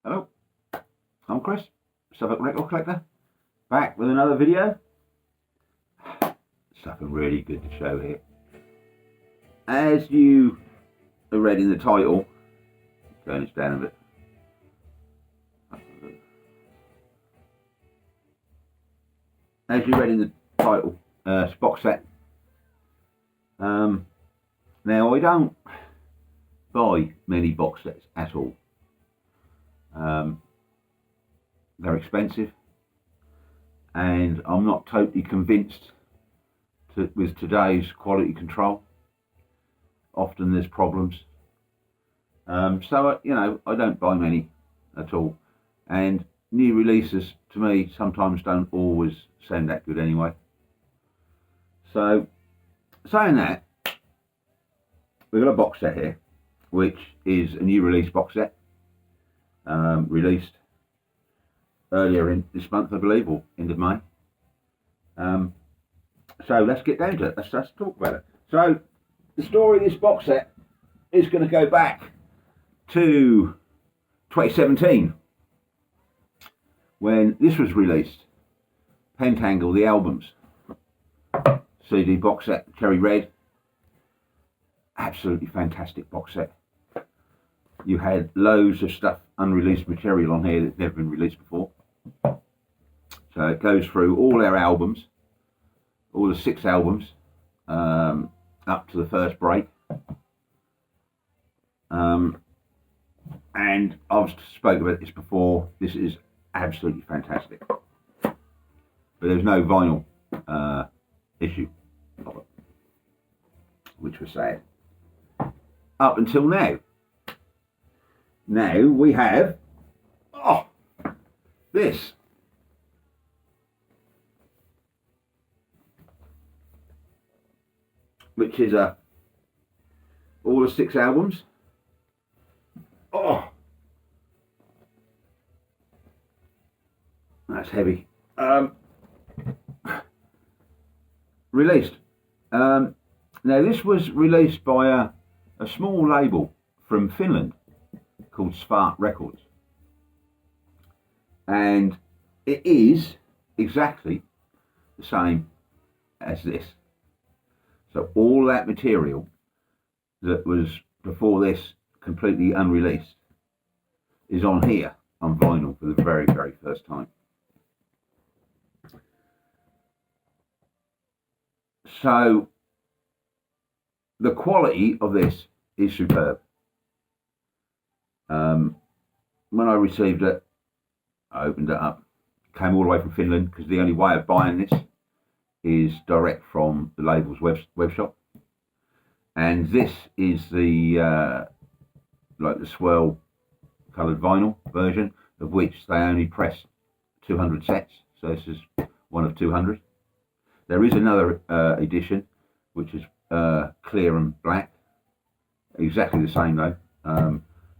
Hello, I'm Chris, Suffolk Record Collector, back with another video. Something really good to show here. As you have read in the title, turn this down a bit. As you read in the title, box set. Now I don't buy many box sets at all. They're expensive, and I'm not totally convinced with today's quality control. Often there's problems, so I don't buy many at all, and new releases to me sometimes don't always sound that good anyway. So saying that, we've got a box set here which is a new release box set, released earlier in this month, I believe, or end of May. So let's get down to it. Let's talk about it. So the story of this box set is going to go back to 2017 when this was released. PENTANGLE, the albums CD box set, cherry red. Absolutely fantastic box set. You had loads of stuff, unreleased material on here that's never been released before. So it goes through all their albums, all the 6 albums, up to the first break. And I've spoken about this before. This is absolutely fantastic. But there's no vinyl issue of it, which was sad. Up until now. Now we have this. Which is all the 6 albums. That's heavy. Released. Now this was released by a small label from Finland called Suffolk Records, and it is exactly the same as this. So all that material that was before this completely unreleased is on here on vinyl for the very, very first time. So the quality of this is superb. When I received it, I opened it up, came all the way from Finland, because the only way of buying this is direct from the label's web shop. And this is the like the swirl coloured vinyl version, of which they only press 200 sets. So this is one of 200. There is another edition which is clear and black, exactly the same though.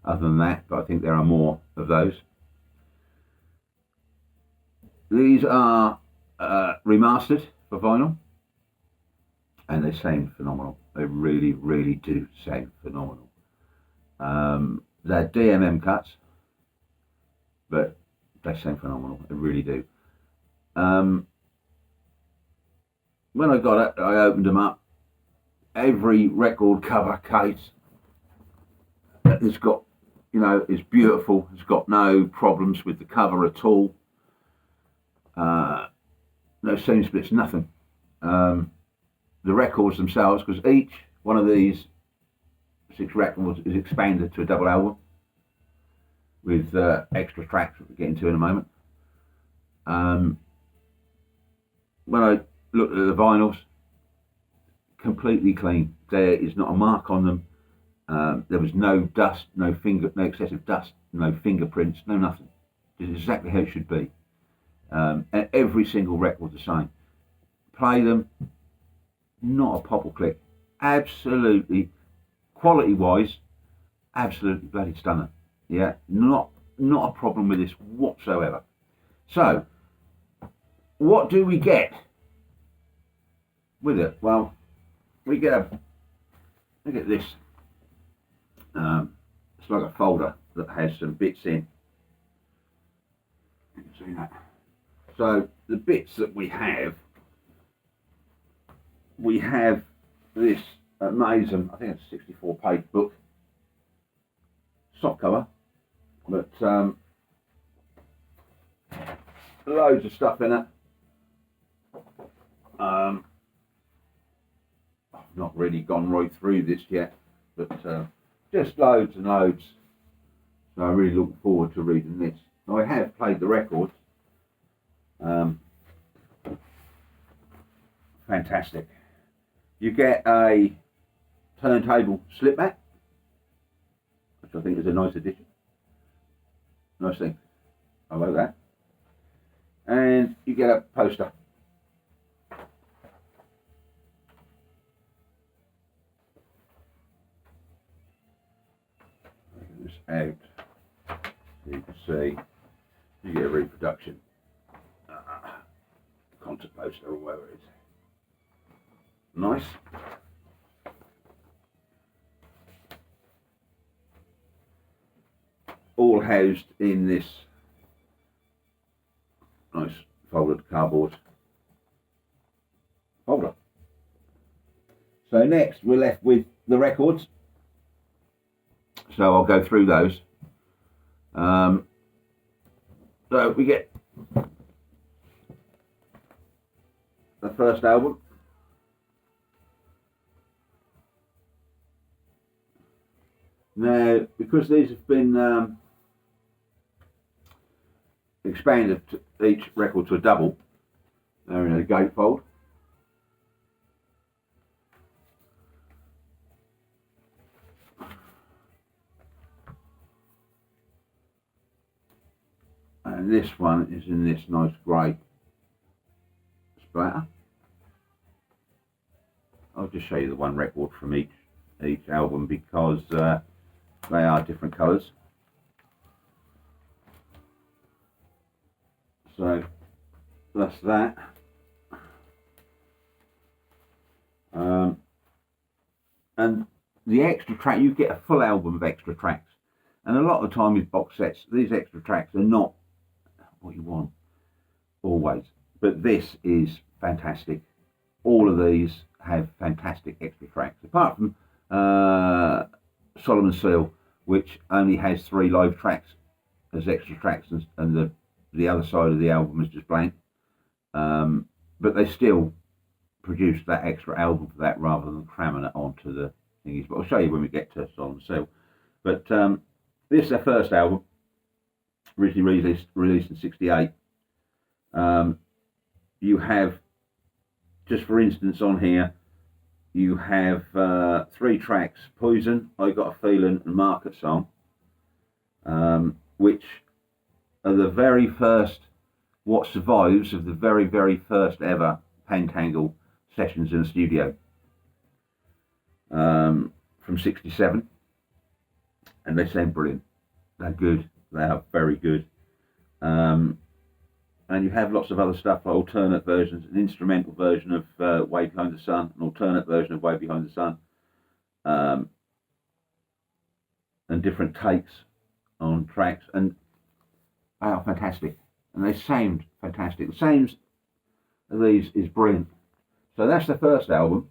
Other than that, but I think there are more of those. These are remastered for vinyl, and they sound phenomenal. They really, really do sound phenomenal. They're DMM cuts, but they sound phenomenal. They really do. When I got it, I opened them up. Every record cover case has got, is beautiful. It's got no problems with the cover at all. No seam splits, nothing. The records themselves, because each one of these 6 records is expanded to a double album with extra tracks that we'll get into in a moment. When I looked at the vinyls, completely clean. There is not a mark on them. There was no dust, no excessive dust, no fingerprints, no nothing. It's exactly how it should be. And every single record the same. Play them, not a pop or click. Absolutely, quality-wise, absolutely bloody stunner. Yeah, not a problem with this whatsoever. So, what do we get with it? Well, we get this. It's like a folder that has some bits in See that? So the bits that we have this amazing, I think it's a 64-page book, soft cover, but loads of stuff in it. I've not really gone right through this yet, but just loads and loads. So I really look forward to reading this. Now, I have played the records. Fantastic. You get a turntable slip mat, which I think is a nice addition. Nice thing. I like that. And you get a poster. Take this out so you can see. You get a reproduction. Concert poster or whatever it is. Nice. All housed in this nice folded cardboard folder. So next we're left with the records. So I'll go through those. So we get the first album. Now, because these have been expanded to each record to a double, they're in a gatefold. And this one is in this nice grey splatter. I'll just show you the one record from each album because they are different colours. So that's that. And the extra track, you get a full album of extra tracks. And a lot of the time with box sets, these extra tracks are not what you want always. But this is fantastic. All of these have fantastic extra tracks. Apart from Solomon's Seal, which only has 3 live tracks as extra tracks, and the other side of the album is just blank. But they still produced that extra album for that rather than cramming it onto the thingies. But I'll show you when we get to Solomon's Seal. But this is their first album, originally released in '68. You have, just for instance, on here, you have 3 tracks: Poison, I Got a Feeling, and Market Song, which are the very first, what survives of the very, very first ever Pentangle sessions in the studio from '67. And they sound brilliant. They're good. They are very good. And you have lots of other stuff, like alternate versions, an instrumental version of Way Behind the Sun, an alternate version of Way Behind the Sun, and different takes on tracks, and they are fantastic. And they sound fantastic. The sounds of these is brilliant. So that's the first album.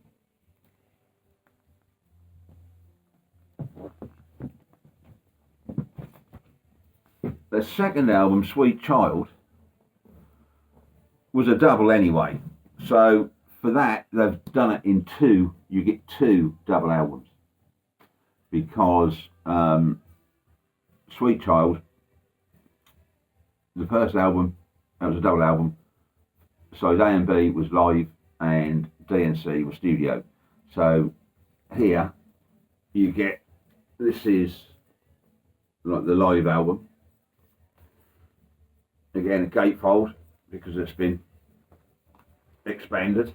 The second album, Sweet Child, was a double anyway. So for that, they've done it in 2. You get 2 double albums. Because Sweet Child, the first album, that was a double album. So A&B was live and D&C was studio. So here you get, this is like the live album. Again, a gatefold because it's been expanded.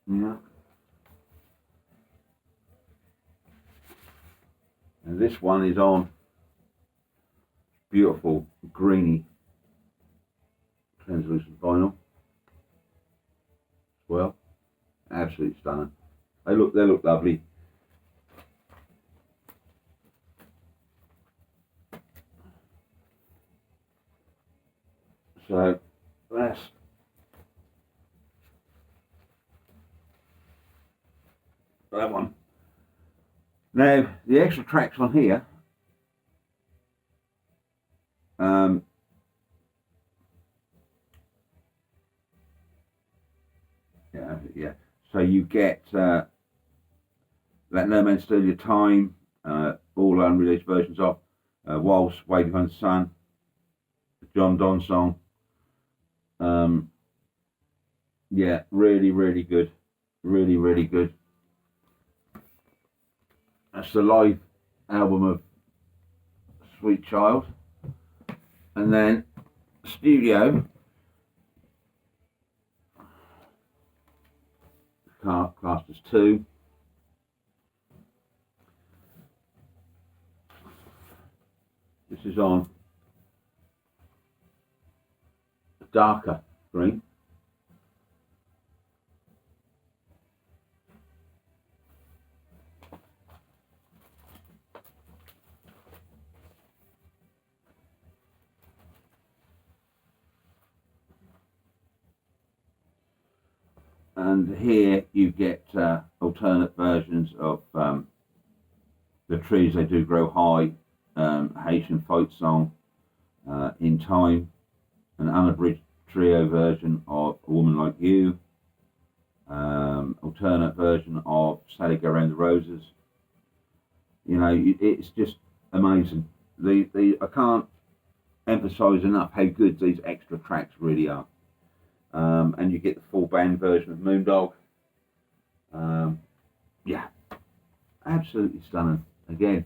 Yeah. And this one is on beautiful greeny translucent vinyl as well. Absolutely stunning. They look lovely. So that's that one. Now the extra tracks on here, yeah. So you get that No Man Steal Your Time, all unreleased versions of Whilst Waiting on the Sun, the John Donne song. Yeah, really, really good. Really, really good. That's the live album of Sweet Child. And then studio, classed as 2. This is on a darker green. And here you get alternate versions of The Trees They Do Grow High, Haitian folk song, In Time, an unabridged trio version of A Woman Like You, alternate version of Sally Go Round the Roses. You know, it's just amazing. I can't emphasise enough how good these extra tracks really are. And you get the full band version of Moondog. Yeah, absolutely stunning. Again,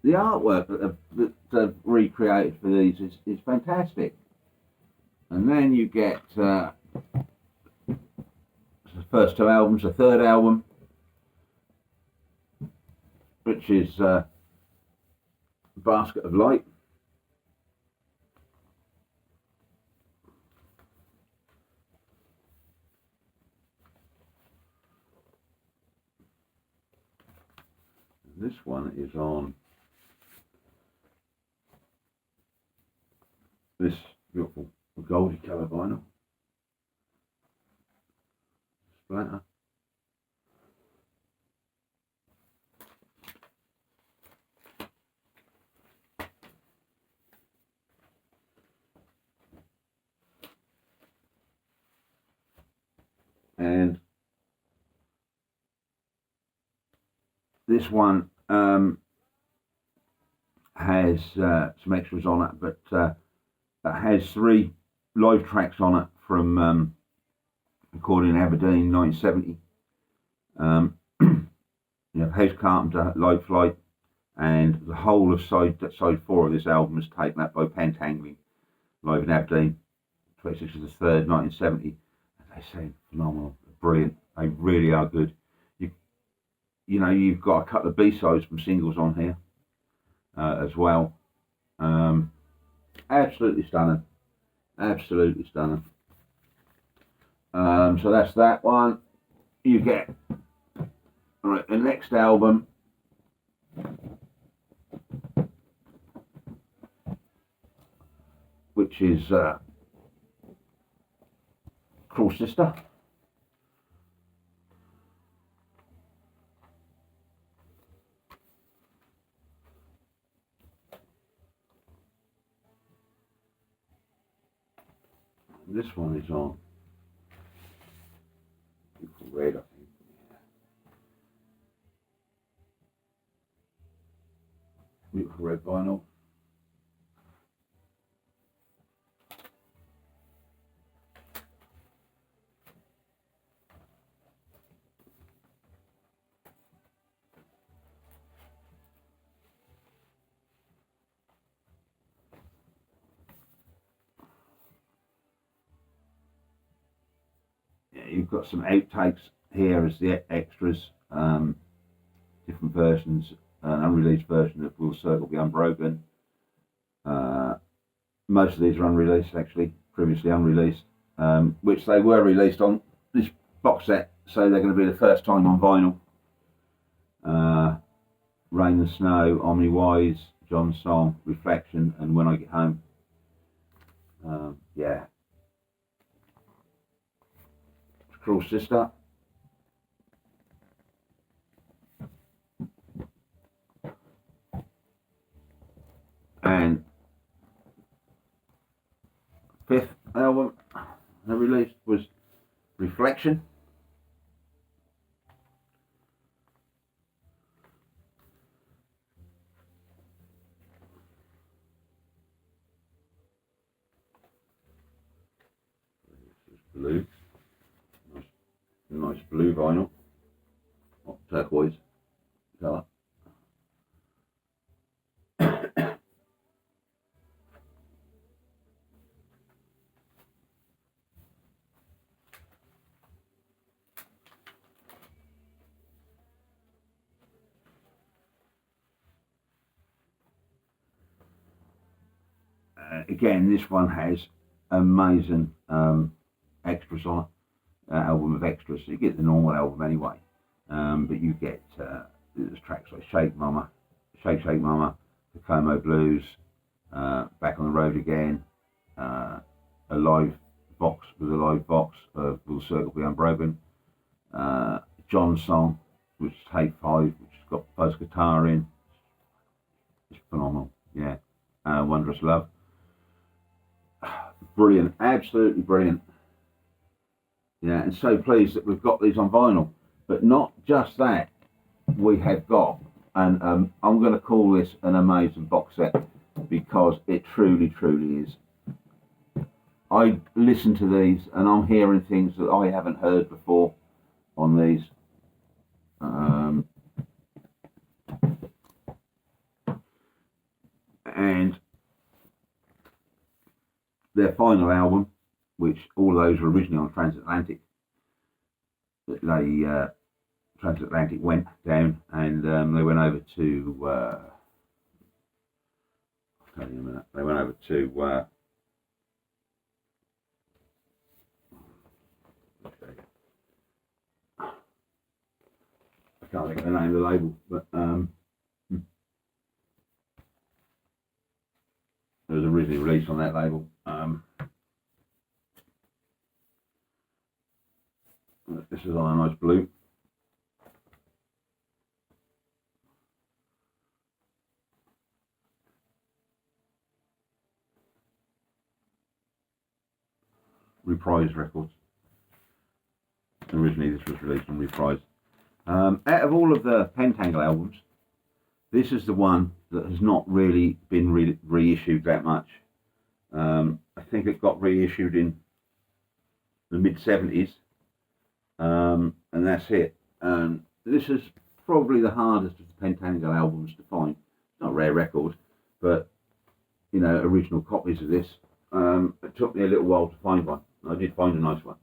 the artwork that they've recreated for these is fantastic. And then you get the first 2 albums, the third album, which is Basket of Light. This one is on this beautiful goldy colour vinyl. Splatter. And this one has some extras on it, but it has 3 live tracks on it from recorded in Aberdeen, 1970. You have House Carpenter, Live Flight, and the whole of side 4 of this album is taken up by PENTANGLE, live in Aberdeen, 26th of the 3rd, 1970. They sound phenomenal, brilliant. They really are good. You know, you've got a couple of B-sides from singles on here as well. Absolutely stunning. Absolutely stunning. So that's that one. You get the next album, which is Cruel Sister. This one is on red, I think. Beautiful red vinyl. You've got some outtakes here as the extras, different versions, an unreleased version of Will Circle Be Unbroken. Most of these are unreleased, actually, previously unreleased, which they were released on this box set, so they're going to be the first time on vinyl. Rain and Snow, Omni Wise, John's Song, Reflection, and When I Get Home. Yeah. Cruel Sister. And fifth album they released was Reflection. This is blue. Nice blue vinyl. Turquoise colour. Again, this one has amazing extras on it. Album of extras. So you get the normal album anyway, but you get there's tracks like Shake Shake Mama, the Como Blues, Back on the Road Again, a live box with a live box of Will the Circle Be Unbroken, John's song, which is Take 5, which has got fuzz guitar in. It's phenomenal, yeah. Wondrous Love. Brilliant, absolutely brilliant. Yeah, and so pleased that we've got these on vinyl. But not just that, we have got, and I'm going to call this an amazing box set because it truly, truly is. I listen to these and I'm hearing things that I haven't heard before on these. And their final album, which all of those were originally on Transatlantic, Transatlantic went down and they went over to I'll tell you in a minute. They went over to I can't think of the name of the label, but it was originally released on that label. This is on a nice blue. Reprise Records. Originally this was released on Reprise. Out of all of the Pentangle albums, this is the one that has not really been reissued that much. I think it got reissued in the mid-70s, and that's it. This is probably the hardest of the Pentangle albums to find. It's not a rare record, but you know, original copies of this. It took me a little while to find one. I did find a nice one.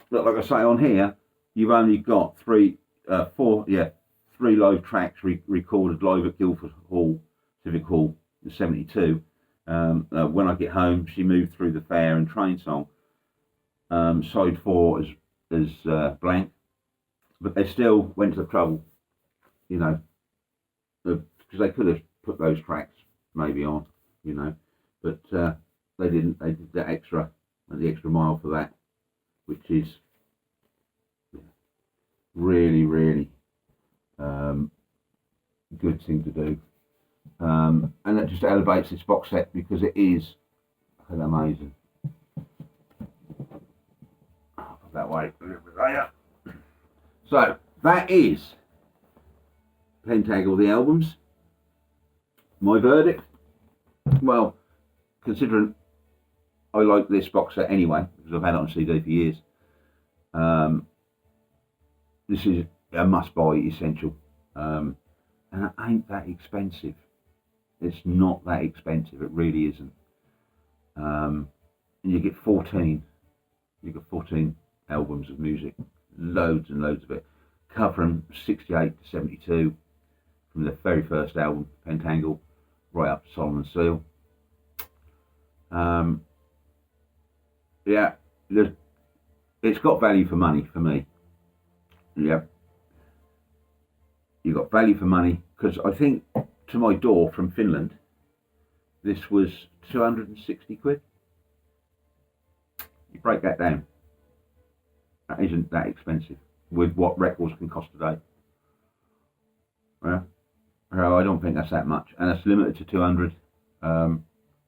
But like I say, on here, you've only got three live tracks recorded live at Guildford Hall, Civic Hall in '72. When I Get Home, She Moved Through the Fair, and Train Song. Side 4 is blank, but they still went to the trouble, you know, because they could have put those tracks maybe on, you know, but they didn't. They did the extra mile for that, which is really, really good thing to do, and that just elevates this box set because it is amazing. I'll put that way a little bit later. So that is Pentangle, the albums. My verdict, well, considering I like this box set anyway because I've had it on CD for years, this is a must-buy essential, and it ain't that expensive. It's not that expensive. It really isn't. And you get 14. You get 14 albums of music, loads and loads of it, covering 68 to 72, from the very first album, Pentangle, right up to Solomon's Seal. Yeah, it's got value for money for me. Yeah, you got value for money because I think To My Door from Finland this was 260 quid. You break that down, that isn't that expensive with what records can cost today. Yeah. So I don't think that's that much, and it's limited to 200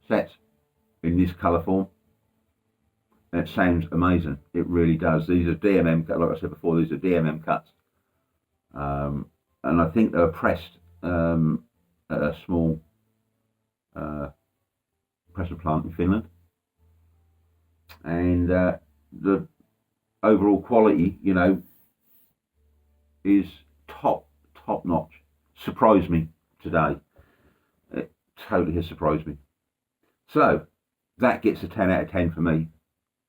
sets in this colour form. And it sounds amazing. It really does. These are DMM, like I said before, these are DMM cuts. And I think they were pressed at a small pressure plant in Finland. And the overall quality, you know, is top notch. Surprised me today. It totally has surprised me. So that gets a 10 out of 10 for me.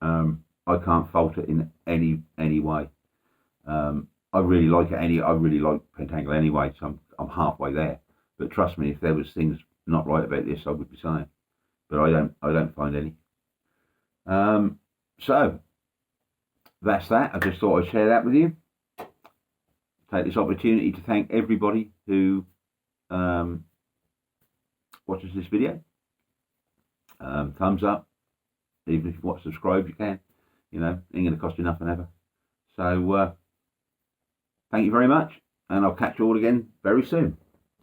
I can't fault it in any way. I really like it. I really like Pentangle anyway, so I'm halfway there. But trust me, if there was things not right about this, I would be saying. But I don't find any. So that's that. I just thought I'd share that with you. Take this opportunity to thank everybody who watches this video. Thumbs up. Even if you want to subscribe, you can. You know, ain't going to cost you nothing ever. So thank you very much, and I'll catch you all again very soon.